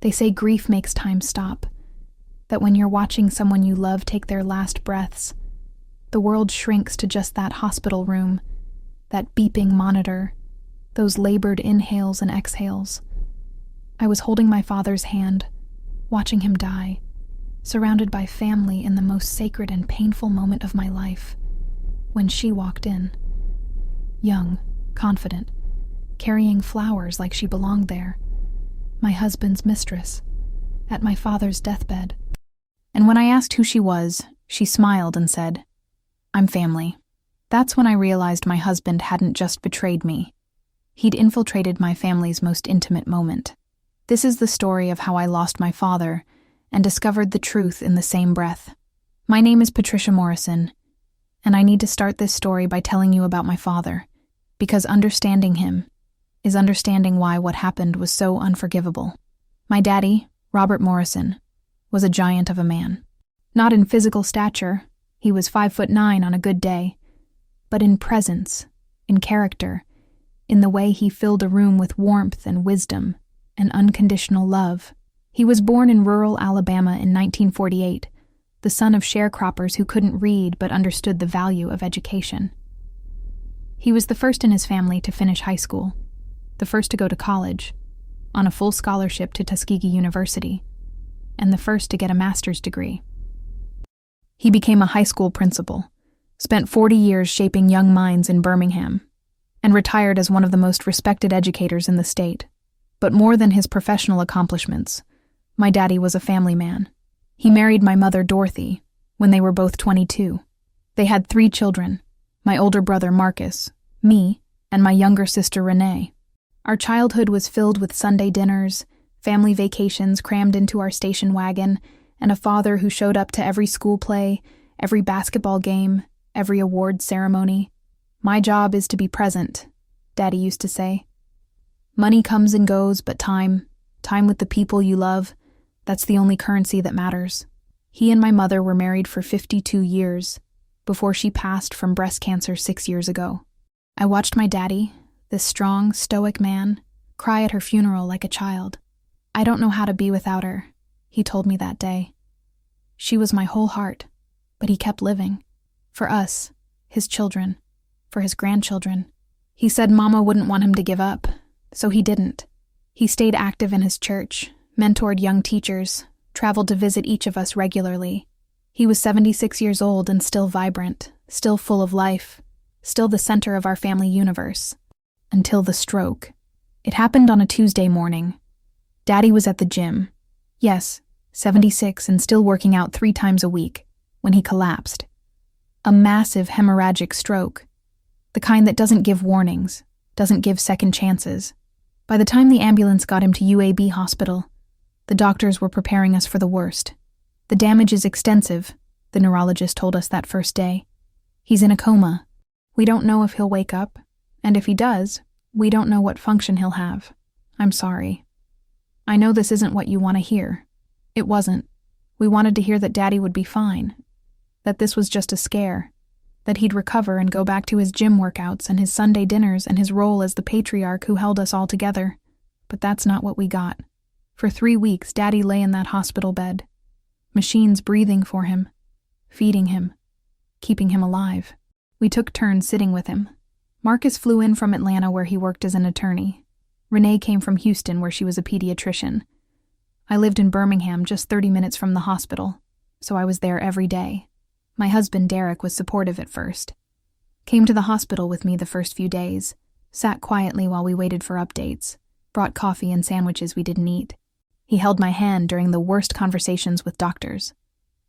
They say grief makes time stop, that when you're watching someone you love take their last breaths, the world shrinks to just that hospital room, that beeping monitor, those labored inhales and exhales. I was holding my father's hand, watching him die, surrounded by family in the most sacred and painful moment of my life, when she walked in. Young, confident, carrying flowers like she belonged there. My husband's mistress, at my father's deathbed. And when I asked who she was, she smiled and said, "I'm family." That's when I realized my husband hadn't just betrayed me. He'd infiltrated my family's most intimate moment. This is the story of how I lost my father and discovered the truth in the same breath. My name is Patricia Morrison, and I need to start this story by telling you about my father, because understanding him is understanding why what happened was so unforgivable. My daddy, Robert Morrison, was a giant of a man. Not in physical stature, he was 5'9" on a good day, but in presence, in character, in the way he filled a room with warmth and wisdom and unconditional love. He was born in rural Alabama in 1948, the son of sharecroppers who couldn't read but understood the value of education. He was the first in his family to finish high school, the first to go to college, on a full scholarship to Tuskegee University, and the first to get a master's degree. He became a high school principal, spent 40 years shaping young minds in Birmingham, and retired as one of the most respected educators in the state. But more than his professional accomplishments, my daddy was a family man. He married my mother, Dorothy, when they were both 22. They had 3 children, my older brother, Marcus, me, and my younger sister, Renee. Our childhood was filled with Sunday dinners, family vacations crammed into our station wagon, and a father who showed up to every school play, every basketball game, every award ceremony. "My job is to be present," Daddy used to say. "Money comes and goes, but time with the people you love, that's the only currency that matters." He and my mother were married for 52 years, before she passed from breast cancer 6 years ago. I watched my daddy, this strong, stoic man, cry at her funeral like a child. "I don't know how to be without her," he told me that day. "She was my whole heart," but he kept living. For us, his children, for his grandchildren. He said Mama wouldn't want him to give up, so he didn't. He stayed active in his church, mentored young teachers, traveled to visit each of us regularly. He was 76 years old and still vibrant, still full of life, still the center of our family universe. Until the stroke. It happened on a Tuesday morning. Daddy was at the gym. Yes, 76 and still working out 3 times a week, when he collapsed. A massive hemorrhagic stroke. The kind that doesn't give warnings, doesn't give second chances. By the time the ambulance got him to UAB hospital, the doctors were preparing us for the worst. "The damage is extensive," the neurologist told us that first day. "He's in a coma. We don't know if he'll wake up, and if he does, we don't know what function he'll have. I'm sorry. I know this isn't what you want to hear." It wasn't. We wanted to hear that Daddy would be fine, that this was just a scare, that he'd recover and go back to his gym workouts and his Sunday dinners and his role as the patriarch who held us all together. But that's not what we got. For 3 weeks, Daddy lay in that hospital bed. Machines breathing for him, feeding him, keeping him alive. We took turns sitting with him. Marcus flew in from Atlanta where he worked as an attorney. Renee came from Houston where she was a pediatrician. I lived in Birmingham, just 30 minutes from the hospital, so I was there every day. My husband, Derek, was supportive at first. Came to the hospital with me the first few days, sat quietly while we waited for updates, brought coffee and sandwiches we didn't eat. He held my hand during the worst conversations with doctors,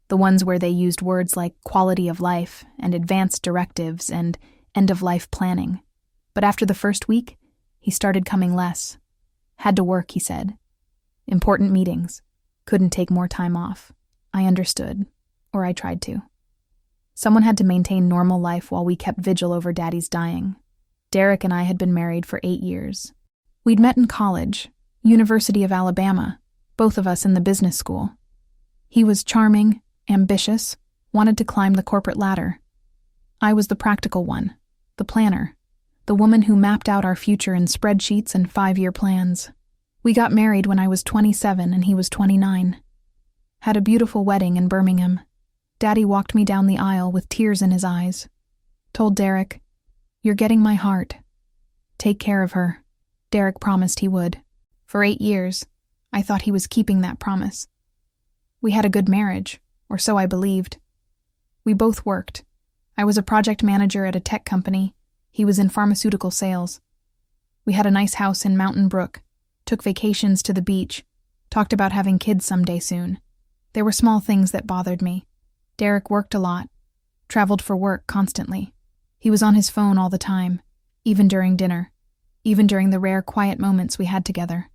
the ones where they used words like quality of life and advanced directives and end-of-life planning. But after the first week, he started coming less. Had to work, he said. Important meetings. Couldn't take more time off. I understood, or I tried to. Someone had to maintain normal life while we kept vigil over Daddy's dying. Derek and I had been married for 8 years. We'd met in college, University of Alabama, both of us in the business school. He was charming, ambitious, wanted to climb the corporate ladder. I was the practical one, the planner, the woman who mapped out our future in spreadsheets and 5-year plans. We got married when I was 27 and he was 29. Had a beautiful wedding in Birmingham. Daddy walked me down the aisle with tears in his eyes. Told Derek, "You're getting my heart. Take care of her." Derek promised he would. For 8 years, I thought he was keeping that promise. We had a good marriage, or so I believed. We both worked. I was a project manager at a tech company. He was in pharmaceutical sales. We had a nice house in Mountain Brook, took vacations to the beach, talked about having kids someday soon. There were small things that bothered me. Derek worked a lot, traveled for work constantly. He was on his phone all the time, even during dinner, even during the rare quiet moments we had together.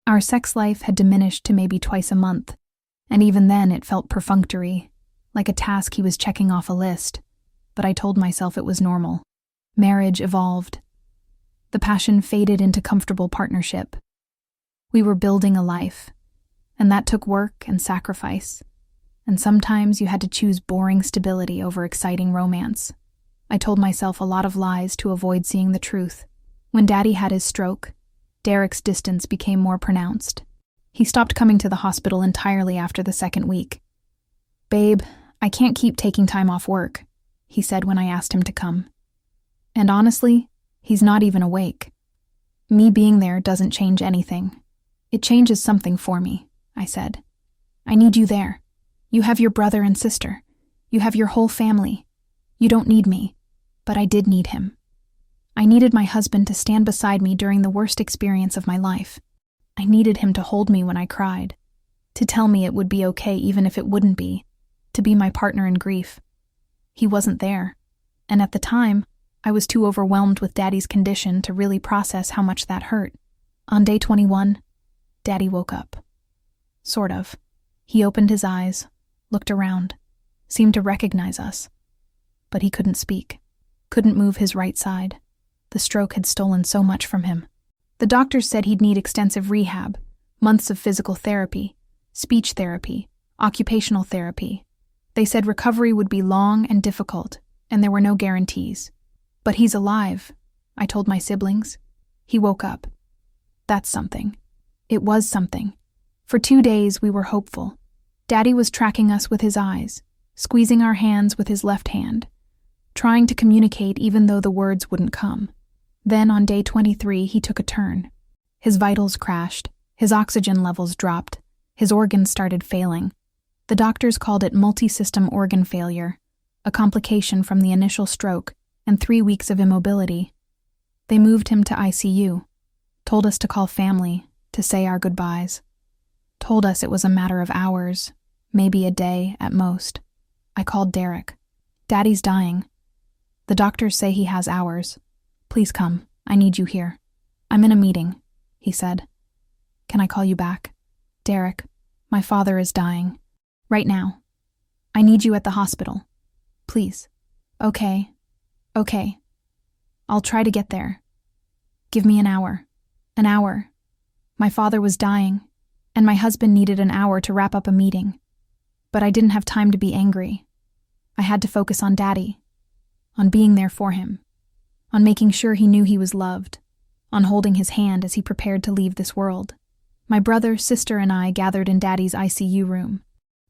Our sex life had diminished to maybe twice a month, and even then it felt perfunctory, like a task he was checking off a list, but I told myself it was normal. Marriage evolved. The passion faded into comfortable partnership. We were building a life, and that took work and sacrifice, and sometimes you had to choose boring stability over exciting romance. I told myself a lot of lies to avoid seeing the truth. When Daddy had his stroke, Derek's distance became more pronounced. He stopped coming to the hospital entirely after the second week. "Babe, I can't keep taking time off work," he said when I asked him to come. And honestly, he's not even awake. Me being there doesn't change anything. "It changes something for me," I said. "I need you there. You have your brother and sister. You have your whole family. You don't need me, but I did need him. I needed my husband to stand beside me during the worst experience of my life. I needed him to hold me when I cried, to tell me it would be okay even if it wouldn't be, to be my partner in grief. He wasn't there, and at the time, I was too overwhelmed with Daddy's condition to really process how much that hurt. On day 21, Daddy woke up. Sort of. He opened his eyes, looked around, seemed to recognize us. But he couldn't speak, couldn't move his right side. The stroke had stolen so much from him. The doctors said he'd need extensive rehab, months of physical therapy, speech therapy, occupational therapy. They said recovery would be long and difficult, and there were no guarantees. "But he's alive," I told my siblings. He woke up. That's something. It was something. For 2 days we were hopeful. Daddy was tracking us with his eyes, squeezing our hands with his left hand, trying to communicate even though the words wouldn't come. Then on day 23 he took a turn. His vitals crashed, his oxygen levels dropped, his organs started failing. The doctors called it multi-system organ failure, a complication from the initial stroke and 3 weeks of immobility. They moved him to ICU, told us to call family, to say our goodbyes. Told us it was a matter of hours, maybe a day at most. I called Derek. "Daddy's dying. The doctors say he has hours. Please come, I need you here." "I'm in a meeting," he said. "Can I call you back?" "Derek, my father is dying. Right now. I need you at the hospital. Please." Okay. I'll try to get there. Give me an hour. An hour. My father was dying, and my husband needed an hour to wrap up a meeting. But I didn't have time to be angry. I had to focus on Daddy, on being there for him, on making sure he knew he was loved, on holding his hand as he prepared to leave this world. My brother, sister, and I gathered in Daddy's ICU room.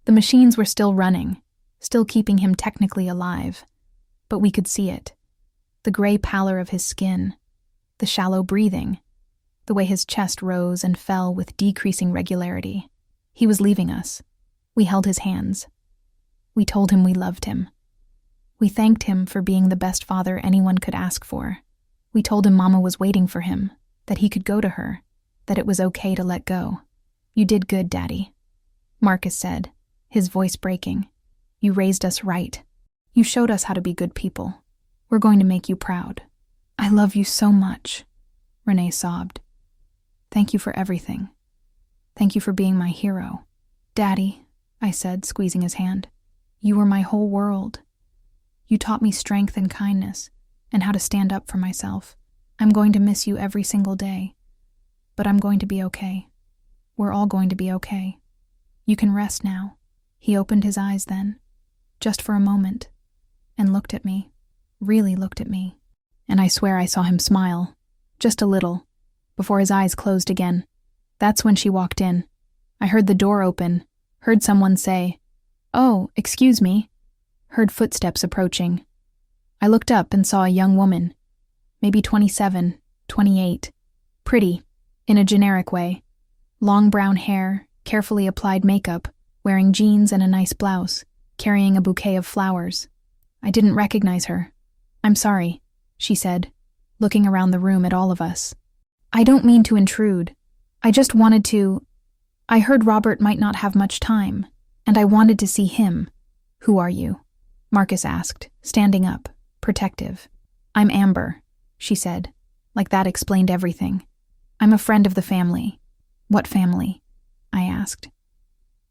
The machines were still running, still keeping him technically alive, but we could see it. The gray pallor of his skin, the shallow breathing, the way his chest rose and fell with decreasing regularity. He was leaving us. We held his hands. We told him we loved him. We thanked him for being the best father anyone could ask for. We told him Mama was waiting for him, that he could go to her, that it was okay to let go. "You did good, Daddy," Marcus said, his voice breaking. "You raised us right. You showed us how to be good people. We're going to make you proud." "I love you so much," Renee sobbed. "Thank you for everything. Thank you for being my hero." "Daddy," I said, squeezing his hand, "you were my whole world. You taught me strength and kindness, and how to stand up for myself. I'm going to miss you every single day, but I'm going to be okay. We're all going to be okay. You can rest now." He opened his eyes then, just for a moment, and looked at me, really looked at me. And I swear I saw him smile, just a little, before his eyes closed again. That's when she walked in. I heard the door open, heard someone say, "Oh, excuse me," heard footsteps approaching. I looked up and saw a young woman, maybe 27, 28, pretty, in a generic way, long brown hair, carefully applied makeup, wearing jeans and a nice blouse, carrying a bouquet of flowers. I didn't recognize her. "I'm sorry," she said, looking around the room at all of us. "I don't mean to intrude. I just wanted to... I heard Robert might not have much time, and I wanted to see him." "Who are you?" Marcus asked, standing up, protective. "I'm Amber," she said, like that explained everything. "I'm a friend of the family." "What family?" I asked.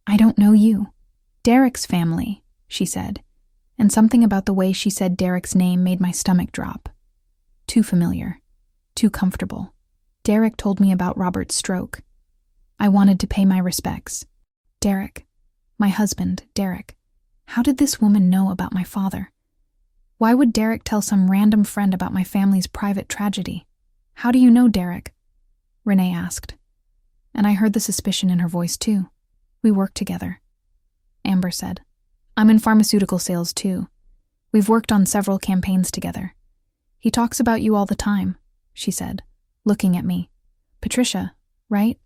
"I don't know you." "Derek's family," she said, and something about the way she said Derek's name made my stomach drop. Too familiar. Too comfortable. Derek told me about Robert's stroke. I wanted to pay my respects. Derek. My husband, Derek. How did this woman know about my father? Why would Derek tell some random friend about my family's private tragedy? "How do you know Derek?" Renee asked. And I heard the suspicion in her voice too. "We work together," Amber said. "I'm in pharmaceutical sales too. We've worked on several campaigns together. He talks about you all the time," she said, looking at me. "Patricia, right?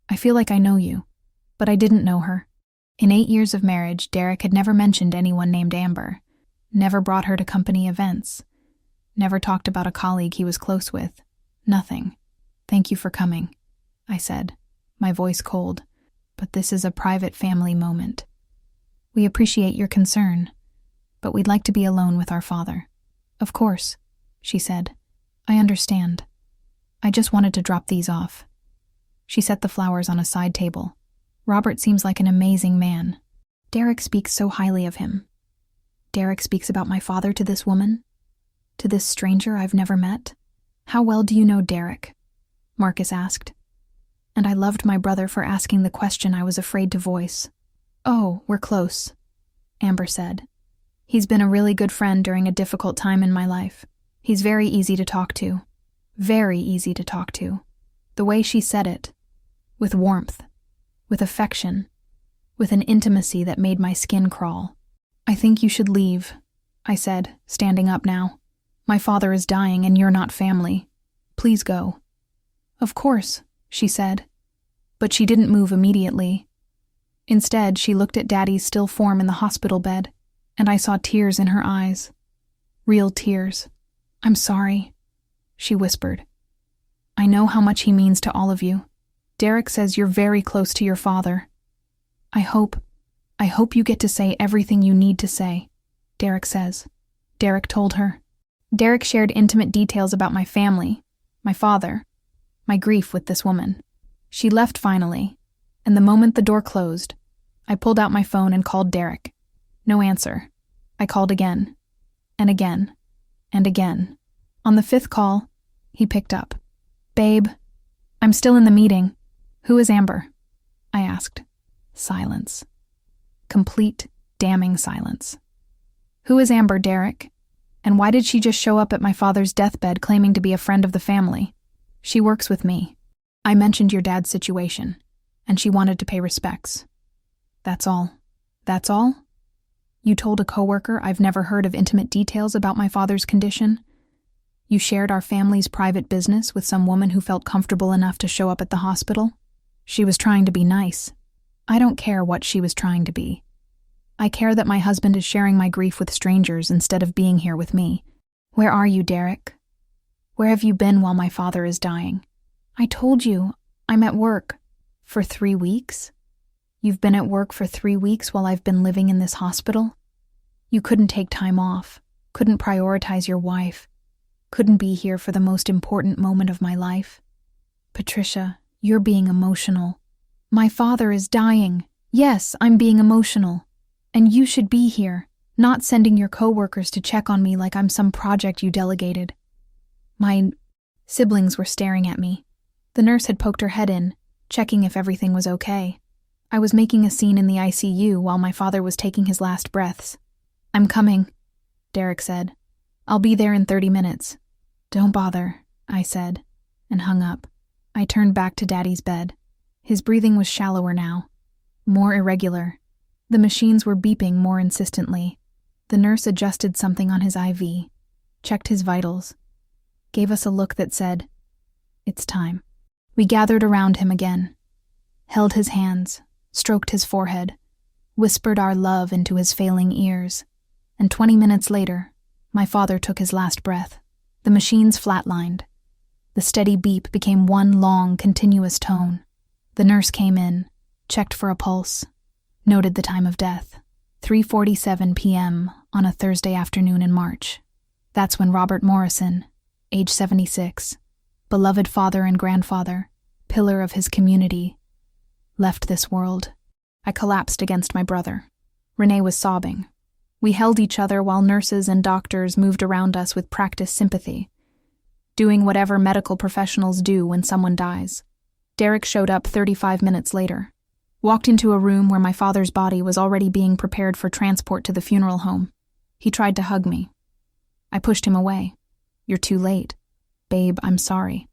I feel like I know you, but I didn't know her." In 8 years of marriage, Derek had never mentioned anyone named Amber, never brought her to company events, never talked about a colleague he was close with. Nothing. "Thank you for coming," I said, my voice cold, "but this is a private family moment. We appreciate your concern, but we'd like to be alone with our father." "Of course," she said. "I understand. I just wanted to drop these off." She set the flowers on a side table. "Robert seems like an amazing man. Derek speaks so highly of him. Derek speaks about my father to this woman? To this stranger I've never met? How well do you know Derek?" Marcus asked. And I loved my brother for asking the question I was afraid to voice. "Oh, we're close," Amber said. "He's been a really good friend during a difficult time in my life. He's very easy to talk to. Very easy to talk to." The way she said it, with warmth, with affection, with an intimacy that made my skin crawl. "I think you should leave," I said, standing up now. "My father is dying and you're not family. Please go." "Of course," she said. But she didn't move immediately. Instead, she looked at Daddy's still form in the hospital bed, and I saw tears in her eyes. Real tears. "I'm sorry," she whispered. "I know how much he means to all of you. Derek says you're very close to your father. I hope you get to say everything you need to say," Derek says. Derek told her. Derek shared intimate details about my family, my father, my grief with this woman. She left finally, and the moment the door closed, I pulled out my phone and called Derek. No answer. I called again, and again, and again. On the 5th call, he picked up. "Babe, I'm still in the meeting. Who is Amber?" I asked. Silence. Complete, damning silence. "Who is Amber, Derek? And why did she just show up at my father's deathbed claiming to be a friend of the family?" "She works with me. I mentioned your dad's situation, and she wanted to pay respects. That's all." "That's all? You told a coworker I've never heard of intimate details about my father's condition? You shared our family's private business with some woman who felt comfortable enough to show up at the hospital? She was trying to be nice. I don't care what she was trying to be. I care that my husband is sharing my grief with strangers instead of being here with me. Where are you, Derek? Where have you been while my father is dying? I told you, I'm at work. For 3 weeks? You've been at work for 3 weeks while I've been living in this hospital? You couldn't take time off, couldn't prioritize your wife, couldn't be here for the most important moment of my life? Patricia, you're being emotional. My father is dying. Yes, I'm being emotional. And you should be here, not sending your coworkers to check on me like I'm some project you delegated. My siblings were staring at me. The nurse had poked her head in, checking if everything was okay. I was making a scene in the ICU while my father was taking his last breaths. I'm coming, Derek said. I'll be there in 30 minutes. Don't bother, I said, and hung up. I turned back to Daddy's bed. His breathing was shallower now, more irregular. The machines were beeping more insistently. The nurse adjusted something on his IV, checked his vitals, gave us a look that said, "It's time." We gathered around him again, held his hands, stroked his forehead, whispered our love into his failing ears, and 20 minutes later, my father took his last breath. The machines flatlined. The steady beep became one long, continuous tone. The nurse came in, checked for a pulse, noted the time of death, 3:47 p.m. on a Thursday afternoon in March. That's when Robert Morrison, age 76, beloved father and grandfather, pillar of his community, left this world. I collapsed against my brother. Renee was sobbing. We held each other while nurses and doctors moved around us with practiced sympathy, doing whatever medical professionals do when someone dies. Derek showed up 35 minutes later, walked into a room where my father's body was already being prepared for transport to the funeral home. He tried to hug me. I pushed him away. "You're too late. Babe, I'm sorry.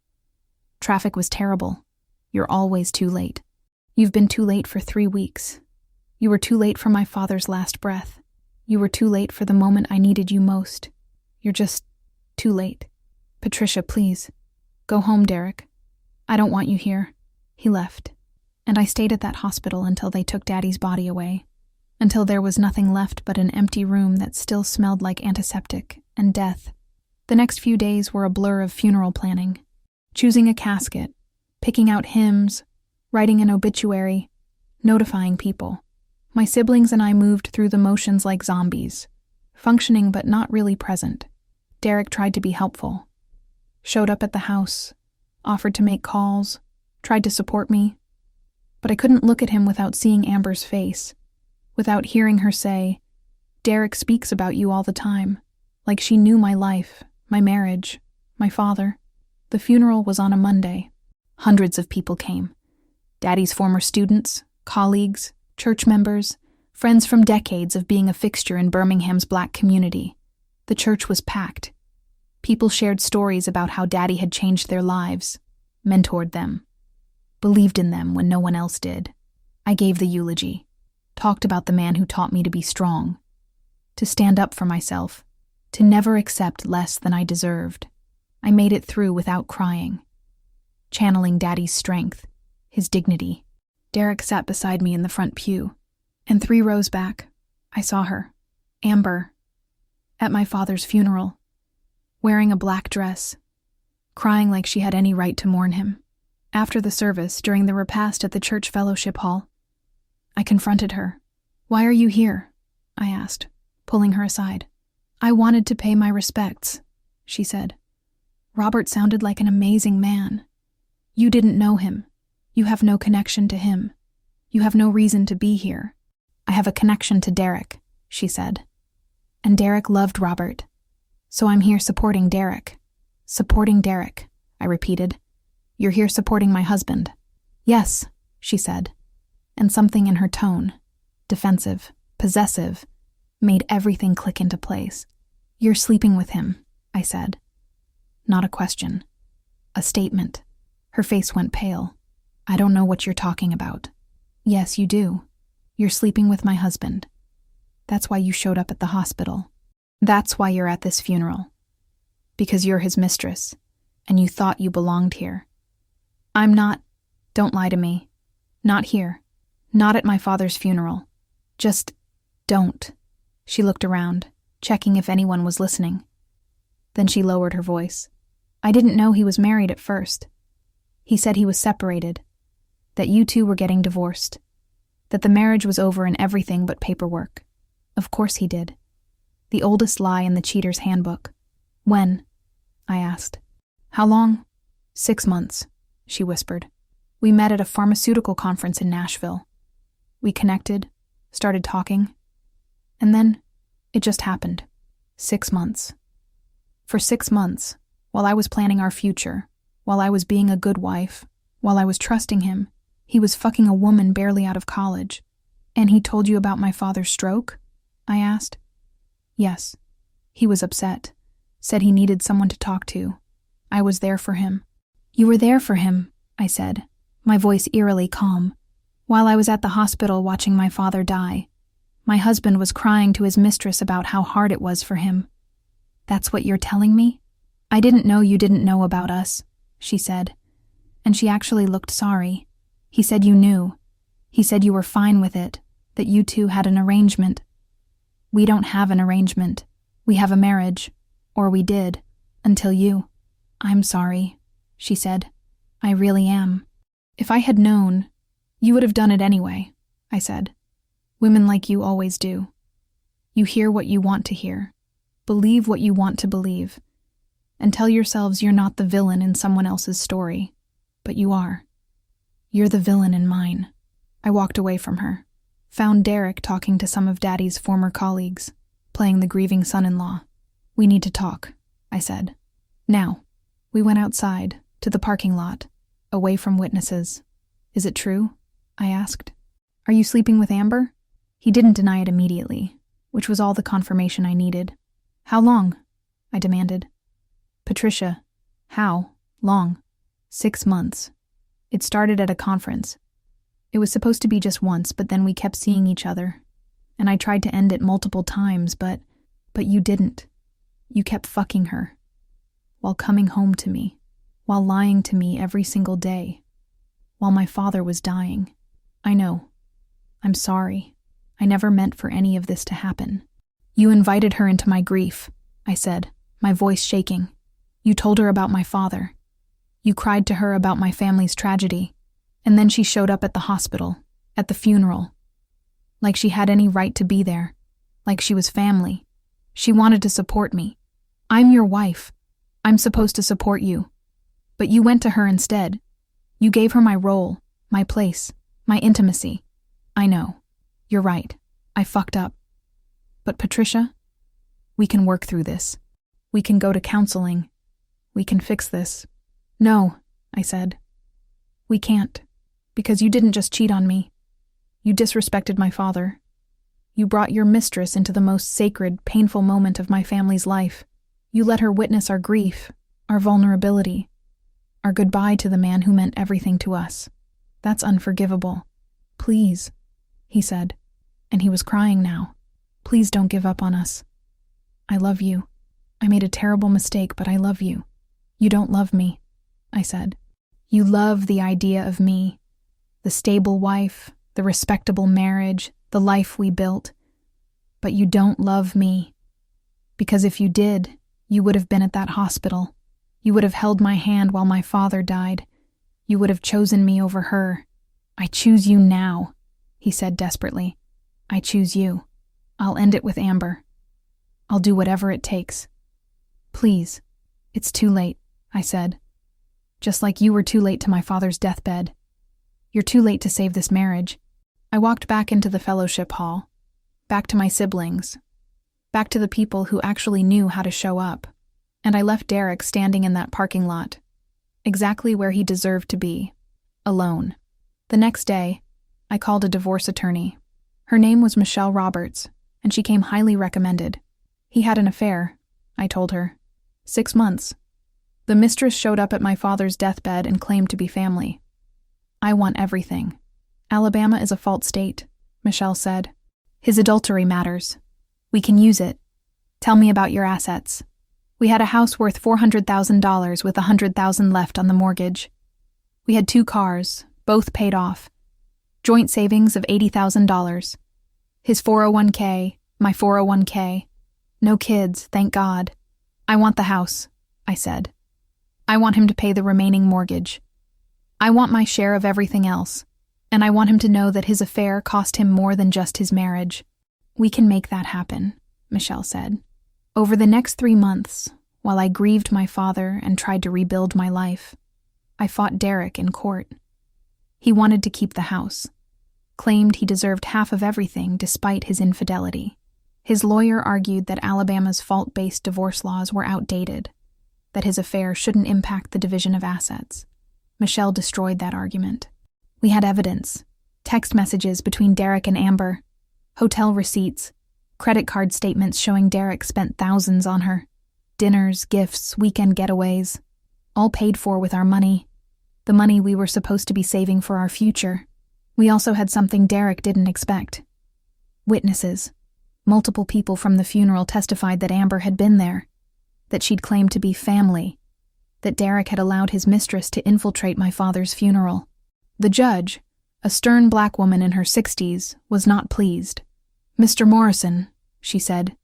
Traffic was terrible. You're always too late. You've been too late for 3 weeks. You were too late for my father's last breath. You were too late for the moment I needed you most. You're just too late. Patricia, please. Go home, Derek. I don't want you here." He left, and I stayed at that hospital until they took Daddy's body away, until there was nothing left but an empty room that still smelled like antiseptic and death. The next few days were a blur of funeral planning, choosing a casket, picking out hymns, writing an obituary, notifying people. My siblings and I moved through the motions like zombies, functioning but not really present. Derek tried to be helpful, showed up at the house, offered to make calls, tried to support me, but I couldn't look at him without seeing Amber's face, without hearing her say, "Derek speaks about you all the time," like she knew my life, my marriage, my father. The funeral was on a Monday. Hundreds of people came. Daddy's former students, colleagues, church members, friends from decades of being a fixture in Birmingham's Black community. The church was packed. People shared stories about how Daddy had changed their lives, mentored them, believed in them when no one else did. I gave the eulogy, talked about the man who taught me to be strong, to stand up for myself, to never accept less than I deserved. I made it through without crying, channeling Daddy's strength, his dignity. Derek sat beside me in the front pew, and 3 rows back, I saw her, Amber, at my father's funeral, wearing a black dress, crying like she had any right to mourn him. After the service, during the repast at the church fellowship hall, I confronted her. "Why are you here?" I asked, pulling her aside. "I wanted to pay my respects," she said. "Robert sounded like an amazing man. You didn't know him. You have no connection to him. You have no reason to be here." "I have a connection to Derek," she said. "And Derek loved Robert. So I'm here supporting Derek." "Supporting Derek," I repeated. "You're here supporting my husband." "Yes," she said, and something in her tone, defensive, possessive, made everything click into place. "You're sleeping with him," I said. Not a question. A statement. Her face went pale. "I don't know what you're talking about." "Yes, you do. You're sleeping with my husband. That's why you showed up at the hospital. That's why you're at this funeral. Because you're his mistress, and you thought you belonged here. I'm not. Don't lie to me. Not here. Not at my father's funeral. Just don't." She looked around, checking if anyone was listening. Then she lowered her voice. "I didn't know he was married at first. He said he was separated, that you two were getting divorced, that the marriage was over and everything but paperwork. Of course he did. The oldest lie in the cheater's handbook." "When?" I asked. "How long?" 6 months, she whispered. "We met at a pharmaceutical conference in Nashville. We connected, started talking, and then it just happened. 6 months. For 6 months, while I was planning our future, while I was being a good wife, while I was trusting him, he was fucking a woman barely out of college. And he told you about my father's stroke?" I asked. "Yes. He was upset. Said he needed someone to talk to. I was there for him." "You were there for him," I said, my voice eerily calm. While I was at the hospital watching my father die, my husband was crying to his mistress about how hard it was for him. That's what you're telling me? I didn't know you didn't know about us, she said. And she actually looked sorry. He said you knew. He said you were fine with it, that you two had an arrangement. We don't have an arrangement. We have a marriage. Or we did. Until you. I'm sorry, she said. I really am. If I had known, you would have done it anyway, I said. Women like you always do. You hear what you want to hear. Believe what you want to believe. And tell yourselves you're not the villain in someone else's story. But you are. You're the villain in mine. I walked away from her. Found Derek talking to some of Daddy's former colleagues, playing the grieving son-in-law. We need to talk, I said. Now. We went outside, to the parking lot, away from witnesses. Is it true? I asked. Are you sleeping with Amber? He didn't deny it immediately, which was all the confirmation I needed. How long? I demanded. Patricia, how long? 6 months. It started at a conference. It was supposed to be just once, but then we kept seeing each other. And I tried to end it multiple times, but you didn't. You kept fucking her. While coming home to me. While lying to me every single day. While my father was dying. I know. I'm sorry. I never meant for any of this to happen. You invited her into my grief, I said, my voice shaking. You told her about my father. You cried to her about my family's tragedy. And then she showed up at the hospital, at the funeral. Like she had any right to be there. Like she was family. She wanted to support me. I'm your wife. I'm supposed to support you. But you went to her instead. You gave her my role, my place, my intimacy. I know. You're right. I fucked up. But Patricia, we can work through this. We can go to counseling. We can fix this. No, I said. We can't. Because you didn't just cheat on me. You disrespected my father. You brought your mistress into the most sacred, painful moment of my family's life. You let her witness our grief, our vulnerability, our goodbye to the man who meant everything to us. That's unforgivable. Please, he said, and he was crying now. Please don't give up on us. I love you. I made a terrible mistake, but I love you. You don't love me, I said. You love the idea of me, the stable wife, the respectable marriage, the life we built. But you don't love me. Because if you did, you would have been at that hospital. You would have held my hand while my father died. You would have chosen me over her. I choose you now, he said desperately. I choose you. I'll end it with Amber. I'll do whatever it takes. Please. It's too late, I said. Just like you were too late to my father's deathbed. You're too late to save this marriage. I walked back into the fellowship hall, back to my siblings, back to the people who actually knew how to show up, and I left Derek standing in that parking lot, exactly where he deserved to be, alone. The next day, I called a divorce attorney. Her name was Michelle Roberts, and she came highly recommended. He had an affair, I told her. 6 months. The mistress showed up at my father's deathbed and claimed to be family. I want everything. Alabama is a fault state, Michelle said. His adultery matters. We can use it. Tell me about your assets. We had a house worth $400,000 with $100,000 left on the mortgage. We had 2 cars, both paid off. Joint savings of $80,000. His 401k, my 401k. No kids, thank God. I want the house, I said. I want him to pay the remaining mortgage. I want my share of everything else, and I want him to know that his affair cost him more than just his marriage. We can make that happen, Michelle said. Over the next 3 months, while I grieved my father and tried to rebuild my life, I fought Derek in court. He wanted to keep the house, claimed he deserved half of everything despite his infidelity. His lawyer argued that Alabama's fault-based divorce laws were outdated, that his affair shouldn't impact the division of assets. Michelle destroyed that argument. We had evidence, text messages between Derek and Amber, hotel receipts, credit card statements showing Derek spent thousands on her, dinners, gifts, weekend getaways, all paid for with our money. the money we were supposed to be saving for our future. We also had something Derek didn't expect. Witnesses. Multiple people from the funeral testified that Amber had been there, that she'd claimed to be family, that Derek had allowed his mistress to infiltrate my father's funeral. The judge, a stern black woman in her 60s, was not pleased. "Mr. Morrison," she said,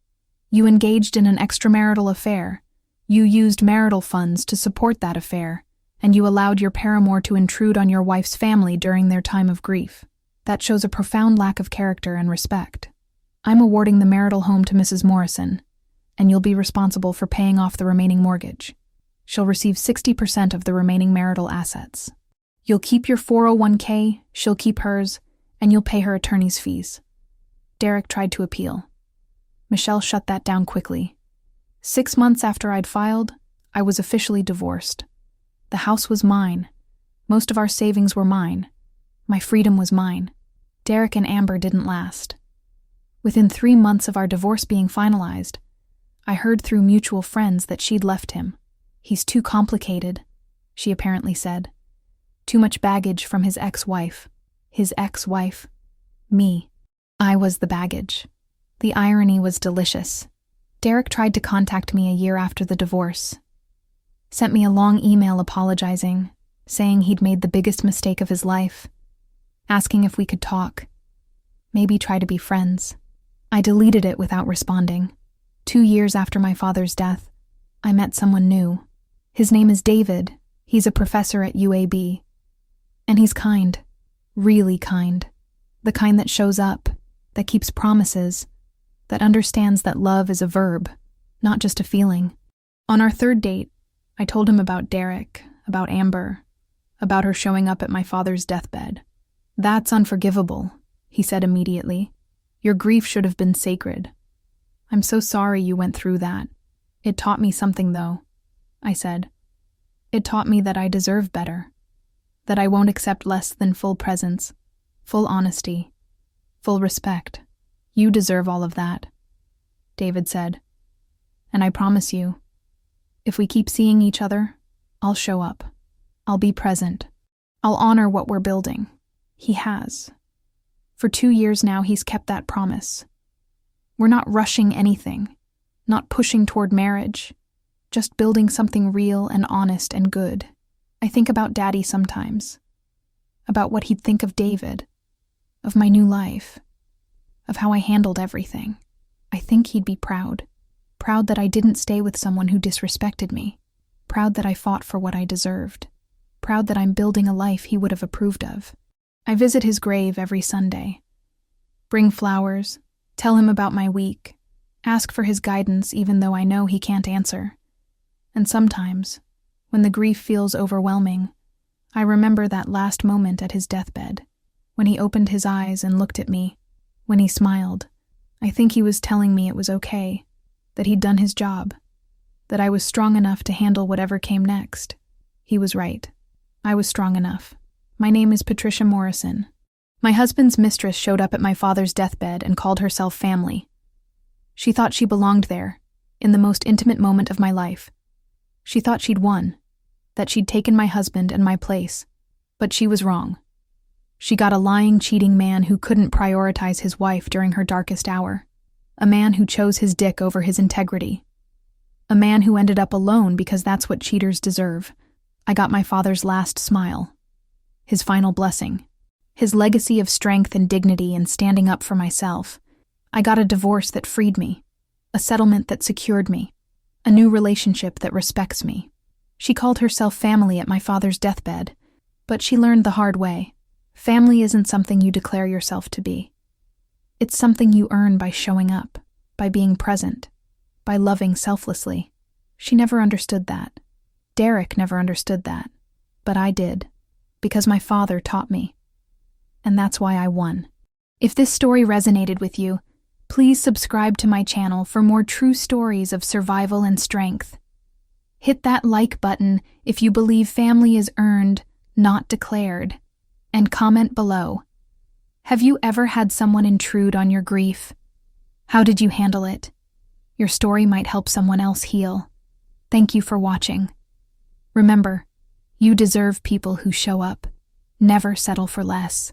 "you engaged in an extramarital affair. You used marital funds to support that affair, and you allowed your paramour to intrude on your wife's family during their time of grief. That shows a profound lack of character and respect. I'm awarding the marital home to Mrs. Morrison, and you'll be responsible for paying off the remaining mortgage. She'll receive 60% of the remaining marital assets. You'll keep your 401k, she'll keep hers, and you'll pay her attorney's fees." Derek tried to appeal. Michelle shut that down quickly. 6 months after I'd filed, I was officially divorced. The house was mine. Most of our savings were mine. My freedom was mine. Derek and Amber didn't last. Within 3 months of our divorce being finalized, I heard through mutual friends that she'd left him. "He's too complicated," she apparently said. "Too much baggage from his ex-wife." His ex-wife. Me. I was the baggage. The irony was delicious. Derek tried to contact me a year after the divorce. Sent me a long email apologizing, saying he'd made the biggest mistake of his life, asking if we could talk, maybe try to be friends. I deleted it without responding. 2 years after my father's death, I met someone new. His name is David. He's a professor at UAB. And he's kind. Really kind. The kind that shows up, that keeps promises, that understands that love is a verb, not just a feeling. On our 3rd date, I told him about Derek, about Amber, about her showing up at my father's deathbed. "That's unforgivable," he said immediately. "Your grief should have been sacred. I'm so sorry you went through that. It taught me something, though," I said. "It taught me that I deserve better, that I won't accept less than full presence, full honesty, full respect. You deserve all of that," David said. "And I promise you, if we keep seeing each other, I'll show up. I'll be present. I'll honor what we're building." He has. For 2 years now, he's kept that promise. We're not rushing anything, not pushing toward marriage, just building something real and honest and good. I think about Daddy sometimes, about what he'd think of David, of my new life, of how I handled everything. I think he'd be proud that I didn't stay with someone who disrespected me, proud that I fought for what I deserved, proud that I'm building a life he would have approved of. I visit his grave every Sunday. Bring flowers, tell him about my week, ask for his guidance even though I know he can't answer. And sometimes, when the grief feels overwhelming, I remember that last moment at his deathbed, when he opened his eyes and looked at me, when he smiled. I think he was telling me it was okay, that he'd done his job, that I was strong enough to handle whatever came next. He was right. I was strong enough. My name is Patricia Morrison. My husband's mistress showed up at my father's deathbed and called herself family. She thought she belonged there, in the most intimate moment of my life. She thought she'd won, that she'd taken my husband and my place, but she was wrong. She got a lying, cheating man who couldn't prioritize his wife during her darkest hour, a man who chose his dick over his integrity, a man who ended up alone because that's what cheaters deserve. I got my father's last smile, his final blessing, his legacy of strength and dignity and standing up for myself. I got a divorce that freed me, a settlement that secured me, a new relationship that respects me. She called herself family at my father's deathbed, but she learned the hard way. Family isn't something you declare yourself to be. It's something you earn by showing up, by being present, by loving selflessly. She never understood that. Derek never understood that, but I did, because my father taught me. And that's why I won. If this story resonated with you, please subscribe to my channel for more true stories of survival and strength. Hit that like button if you believe family is earned, not declared, and comment below. Have you ever had someone intrude on your grief? How did you handle it? Your story might help someone else heal. Thank you for watching. Remember, You deserve people who show up, never settle for less.